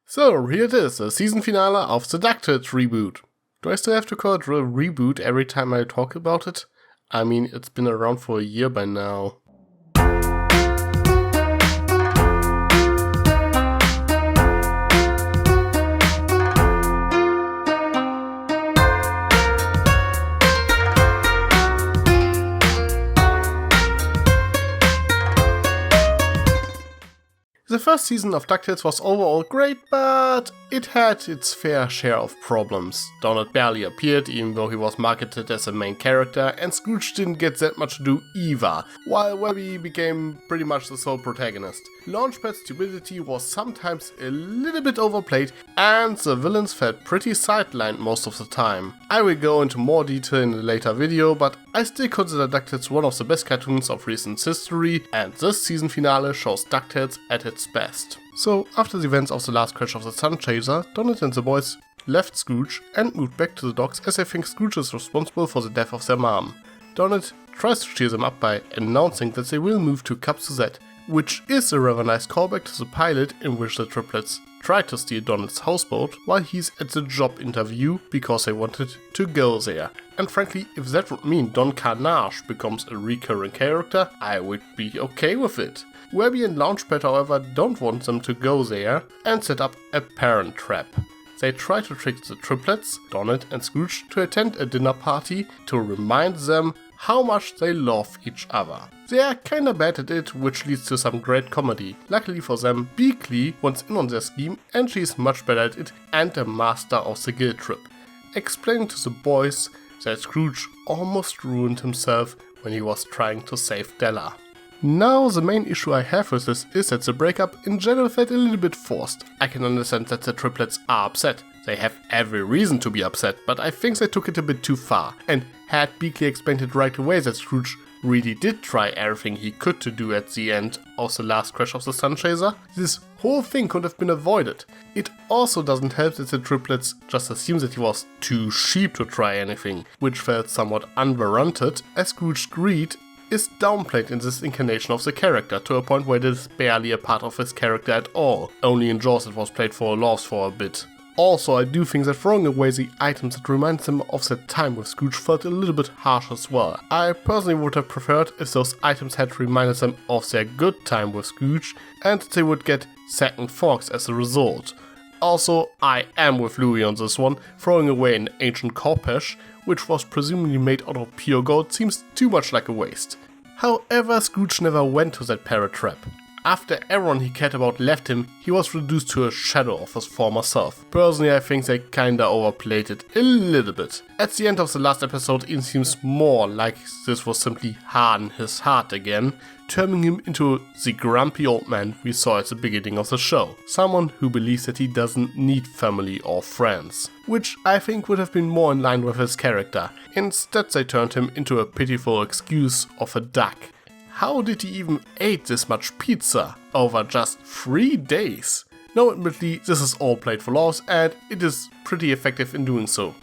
So, here it is, the season finale of the DuckTales reboot. Do I still have to call it a reboot every time I talk about it? I mean, it's been around for a year by now. The first season of DuckTales was overall great, but it had its fair share of problems. Donald barely appeared, even though he was marketed as a main character, and Scrooge didn't get that much to do either, while Webby became pretty much the sole protagonist. Launchpad's stupidity was sometimes a little bit overplayed, and the villains felt pretty sidelined most of the time. I will go into more detail in a later video, but I still consider DuckTales one of the best cartoons of recent history, and this season finale shows DuckTales at its best. So, after the events of the last crash of the Sun Chaser, Donald and the boys left Scrooge and moved back to the docks as they think Scrooge is responsible for the death of their mom. Donald tries to cheer them up by announcing that they will move to Cap Suzette, which is a rather nice callback to the pilot in which the triplets tried to steal Donald's houseboat while he's at the job interview because they wanted to go there. And frankly, if that would mean Don Carnage becomes a recurring character, I would be okay with it. Webby and Launchpad, however, don't want them to go there and set up a parent trap. They try to trick the triplets, Donald and Scrooge, to attend a dinner party to remind them how much they love each other. They are kinda bad at it, which leads to some great comedy. Luckily for them, Beakley wants in on their scheme and she's much better at it and a master of the guilt trip, explaining to the boys that Scrooge almost ruined himself when he was trying to save Della. Now, the main issue I have with this is that the breakup in general felt a little bit forced. I can understand that the triplets are upset. They have every reason to be upset, but I think they took it a bit too far. And had Beakley explained it right away that Scrooge really did try everything he could to do at the end of the last crash of the Sun Chaser, this whole thing could have been avoided. It also doesn't help that the triplets just assume that he was too cheap to try anything, which felt somewhat unwarranted, as Scrooge's greed is downplayed in this incarnation of the character to a point where it is barely a part of his character at all. Only in Jaws it was played for laughs for a bit. Also, I do think that throwing away the items that remind them of that time with Scrooge felt a little bit harsh as well. I personally would have preferred if those items had reminded them of their good time with Scrooge and that they would get second forks as a result. Also, I am with Louis on this one. Throwing away an ancient cowpash, which was presumably made out of pure gold, seems too much like a waste. However, Scrooge never went to that parrot trap. After everyone he cared about left him, he was reduced to a shadow of his former self. Personally, I think they kinda overplayed it a little bit. At the end of the last episode, it seems more like this was simply harden his heart again, turning him into the grumpy old man we saw at the beginning of the show. Someone who believes that he doesn't need family or friends, which I think would have been more in line with his character. Instead, they turned him into a pitiful excuse of a duck. How did he even eat this much pizza over just 3 days? Now, admittedly, this is all played for laughs and it is pretty effective in doing so.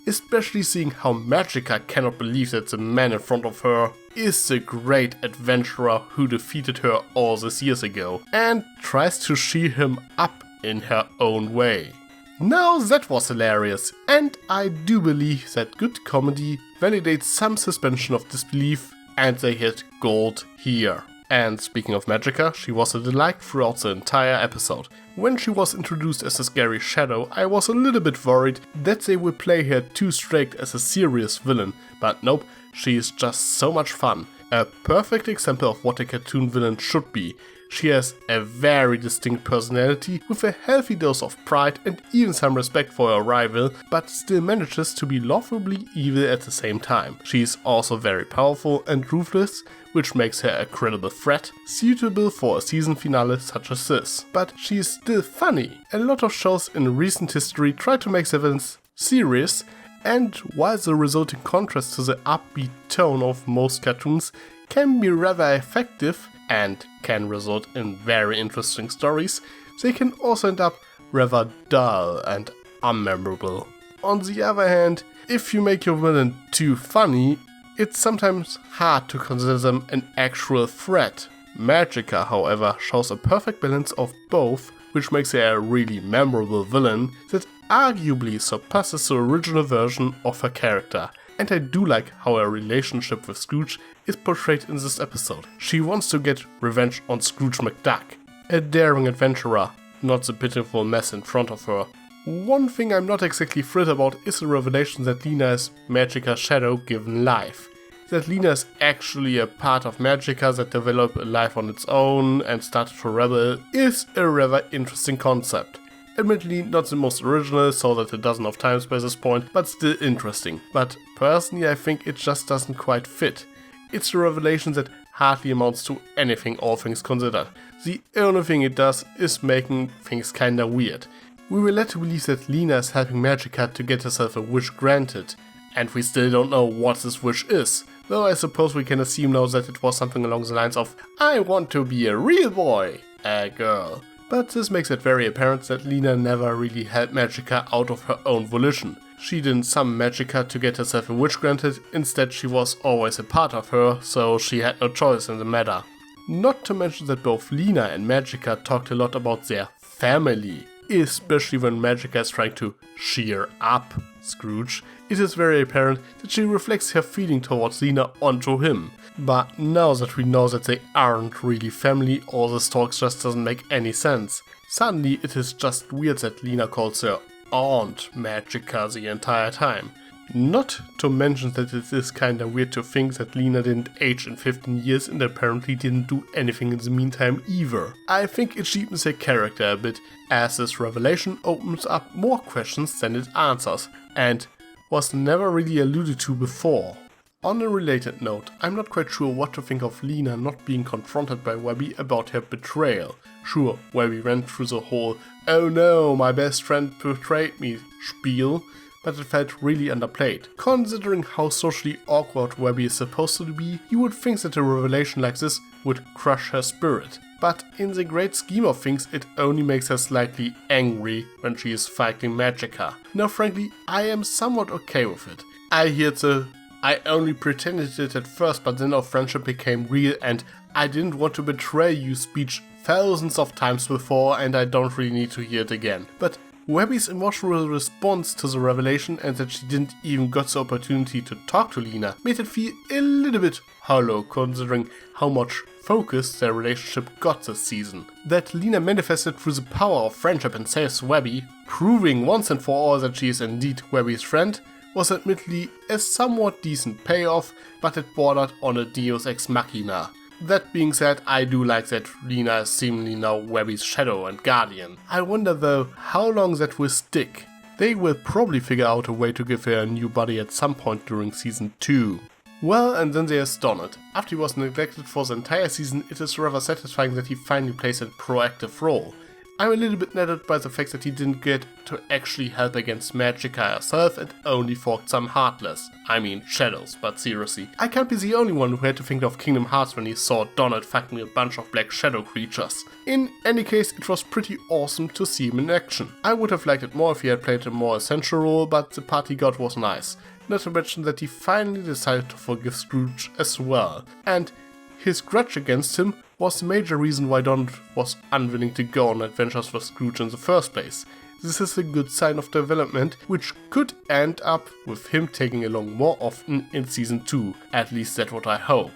Especially seeing how Magica cannot believe that the man in front of her is the great adventurer who defeated her all these years ago and tries to cheer him up in her own way. Now that was hilarious, and I do believe that good comedy validates some suspension of disbelief, and they hit gold here. And speaking of Magica, she was a delight throughout the entire episode. When she was introduced as a scary shadow, I was a little bit worried that they would play her too straight as a serious villain, but nope, she is just so much fun. A perfect example of what a cartoon villain should be. She has a very distinct personality with a healthy dose of pride and even some respect for her rival, but still manages to be laughably evil at the same time. She is also very powerful and ruthless, which makes her a credible threat, suitable for a season finale such as this. But she is still funny. A lot of shows in recent history try to make their villains serious, and while the resulting contrast to the upbeat tone of most cartoons can be rather effective, and can result in very interesting stories, they can also end up rather dull and unmemorable. On the other hand, if you make your villain too funny, it's sometimes hard to consider them an actual threat. Magica, however, shows a perfect balance of both which makes her a really memorable villain that arguably surpasses the original version of her character. And I do like how her relationship with Scrooge is portrayed in this episode. She wants to get revenge on Scrooge McDuck, a daring adventurer, not the pitiful mess in front of her. One thing I'm not exactly thrilled about is the revelation that Lena is Magica's shadow given life. That Lena is actually a part of Magica that developed a life on its own and started to rebel is a rather interesting concept. Admittedly not the most original, saw that a dozen of times by this point, but still interesting. But personally I think it just doesn't quite fit. It's a revelation that hardly amounts to anything, all things considered. The only thing it does is making things kinda weird. We were led to believe that Lena is helping Magica to get herself a wish granted, and we still don't know what this wish is. Though I suppose we can assume now that it was something along the lines of, I want to be a real boy, a girl. But this makes it very apparent that Lena never really helped Magica out of her own volition. She didn't summon Magica to get herself a wish granted, instead she was always a part of her, so she had no choice in the matter. Not to mention that both Lena and Magica talked a lot about their family. Especially when Magica is trying to cheer up Scrooge, it is very apparent that she reflects her feeling towards Lena onto him. But now that we know that they aren't really family, all this talk just doesn't make any sense. Suddenly it is just weird that Lena calls her Aunt Magica the entire time. Not to mention that it is kinda weird to think that Lena didn't age in 15 years and apparently didn't do anything in the meantime either. I think it cheapens her character a bit, as this revelation opens up more questions than it answers, and was never really alluded to before. On a related note, I'm not quite sure what to think of Lena not being confronted by Webby about her betrayal. Sure, Webby ran through the whole "oh no, my best friend betrayed me" spiel, but it felt really underplayed. Considering how socially awkward Webby is supposed to be, you would think that a revelation like this would crush her spirit. But in the great scheme of things, it only makes her slightly angry when she is fighting Magica. Now frankly, I am somewhat okay with it. I hear the "I only pretended it at first, but then our friendship became real and I didn't want to betray you" speech thousands of times before, and I don't really need to hear it again. But Webby's emotional response to the revelation and that she didn't even got the opportunity to talk to Lena made it feel a little bit hollow, considering how much focus their relationship got this season. That Lena manifested through the power of friendship and saves Webby, proving once and for all that she is indeed Webby's friend, was admittedly a somewhat decent payoff, but it bordered on a deus ex machina. That being said, I do like that Lena is seemingly now Webby's shadow and guardian. I wonder though how long that will stick. They will probably figure out a way to give her a new body at some point during season 2. Well, and then there's Donald. After he was neglected for the entire season, it is rather satisfying that he finally plays a proactive role. I'm a little bit nettled by the fact that he didn't get to actually help against Magica herself and only fought some Heartless. I mean shadows, but seriously. I can't be the only one who had to think of Kingdom Hearts when he saw Donald fighting a bunch of black shadow creatures. In any case, it was pretty awesome to see him in action. I would have liked it more if he had played a more essential role, but the part he got was nice. Not to mention that he finally decided to forgive Scrooge as well. And his grudge against him was the major reason why Donald was unwilling to go on adventures with Scrooge in the first place. This is a good sign of development, which could end up with him taking along more often in season 2, at least that's what I hope.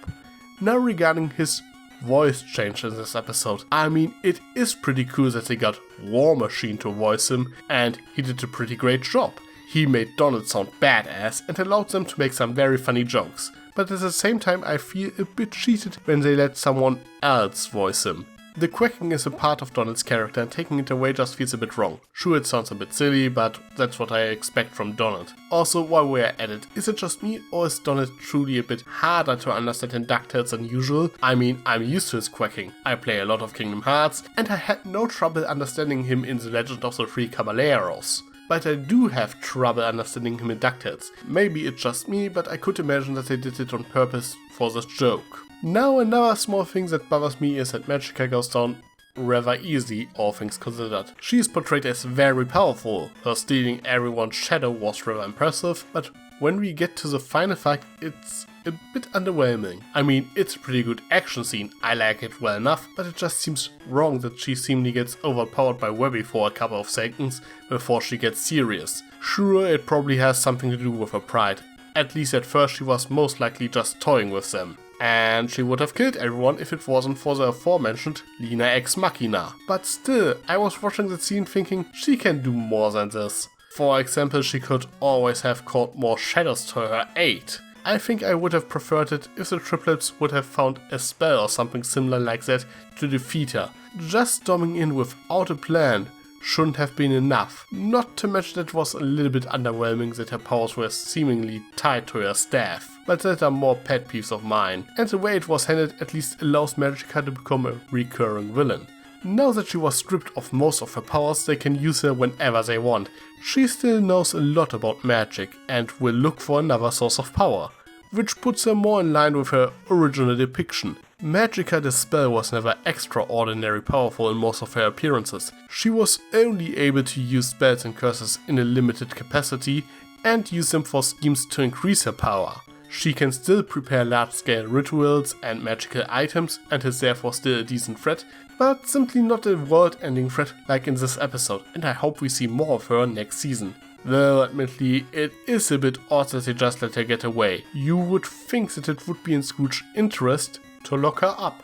Now regarding his voice change in this episode, I mean it is pretty cool that they got War Machine to voice him, and he did a pretty great job. He made Donald sound badass and allowed them to make some very funny jokes. But at the same time I feel a bit cheated when they let someone else voice him. The quacking is a part of Donald's character and taking it away just feels a bit wrong. Sure, it sounds a bit silly, but that's what I expect from Donald. Also, while we're at it, is it just me or is Donald truly a bit harder to understand in DuckTales than usual? I mean, I'm used to his quacking. I play a lot of Kingdom Hearts and I had no trouble understanding him in The Legend of the Three Caballeros. But I do have trouble understanding him in DuckTales. Maybe it's just me, but I could imagine that they did it on purpose for this joke. Now another small thing that bothers me is that Magica goes down rather easy, all things considered. She is portrayed as very powerful. Her stealing everyone's shadow was rather impressive, but when we get to the final fight, it's a bit underwhelming. I mean, it's a pretty good action scene, I like it well enough, but it just seems wrong that she seemingly gets overpowered by Webby for a couple of seconds before she gets serious. Sure, it probably has something to do with her pride. At least at first she was most likely just toying with them. And she would have killed everyone if it wasn't for the aforementioned Lina Ex Machina. But still, I was watching the scene thinking she can do more than this. For example, she could always have called more shadows to her aid. I think I would have preferred it if the triplets would have found a spell or something similar like that to defeat her. Just storming in without a plan shouldn't have been enough. Not to mention that it was a little bit underwhelming that her powers were seemingly tied to her staff. But that are more pet peeves of mine, and the way it was handled at least allows Magica to become a recurring villain. Now that she was stripped of most of her powers, they can use her whenever they want. She still knows a lot about magic and will look for another source of power, which puts her more in line with her original depiction. Magica the spell was never extraordinary powerful in most of her appearances. She was only able to use spells and curses in a limited capacity and use them for schemes to increase her power. She can still prepare large-scale rituals and magical items and is therefore still a decent threat, but simply not a world-ending threat like in this episode, and I hope we see more of her next season. Though admittedly, it is a bit odd that they just let her get away. You would think that it would be in Scrooge's interest to lock her up.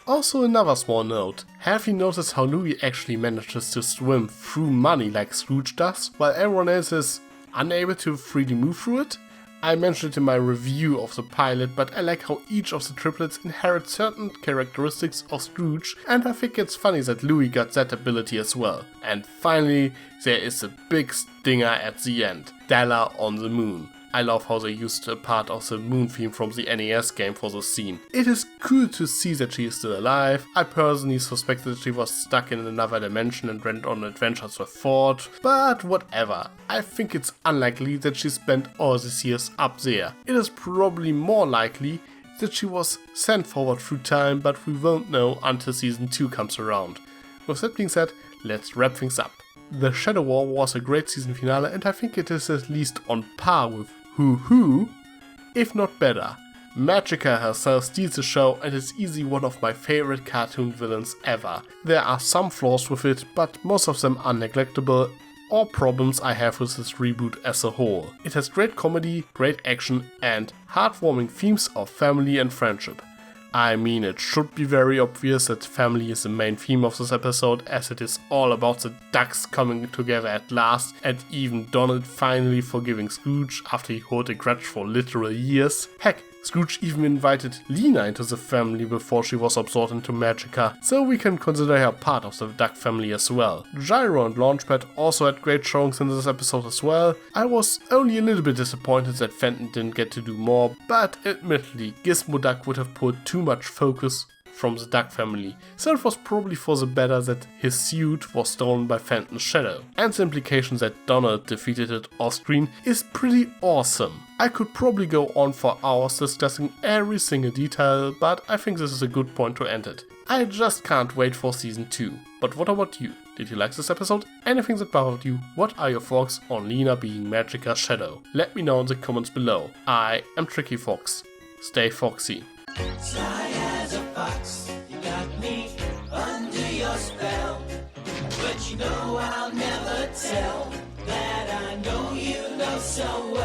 Also another small note, have you noticed how Louie actually manages to swim through money like Scrooge does, while everyone else is unable to freely move through it? I mentioned it in my review of the pilot, but I like how each of the triplets inherit certain characteristics of Scrooge, and I think it's funny that Louie got that ability as well. And finally, there is a big stinger at the end, Della on the moon. I love how they used a part of the moon theme from the NES game for the scene. It is cool to see that she is still alive. I personally suspected she was stuck in another dimension and went on adventures with Ford, but whatever. I think it's unlikely that she spent all these years up there. It is probably more likely that she was sent forward through time, but we won't know until season 2 comes around. With that being said, let's wrap things up. The Shadow War was a great season finale, and I think it is at least on par with Who, if not better. Magica herself steals the show and is easily one of my favorite cartoon villains ever. There are some flaws with it, but most of them are neglectable or problems I have with this reboot as a whole. It has great comedy, great action, and heartwarming themes of family and friendship. I mean, it should be very obvious that family is the main theme of this episode, as it is all about the ducks coming together at last, and even Donald finally forgiving Scrooge after he held a grudge for literal years. Heck, Scrooge even invited Lina into the family before she was absorbed into Magica, so we can consider her part of the duck family as well. Gyro and Launchpad also had great showings in this episode as well. I was only a little bit disappointed that Fenton didn't get to do more, but admittedly, Gizmo Duck would have pulled too much focus from the duck family, so it was probably for the better that his suit was stolen by Fenton's shadow. And the implication that Donald defeated it off screen is pretty awesome. I could probably go on for hours discussing every single detail, but I think this is a good point to end it. I just can't wait for season 2. But what about you? Did you like this episode? Anything that bothered you? What are your thoughts on Lina being Magica's shadow? Let me know in the comments below. I am Tricky Fox. Stay foxy. Sly as a fox, you got me under your spell. But you know I'll never tell that I know you know so well.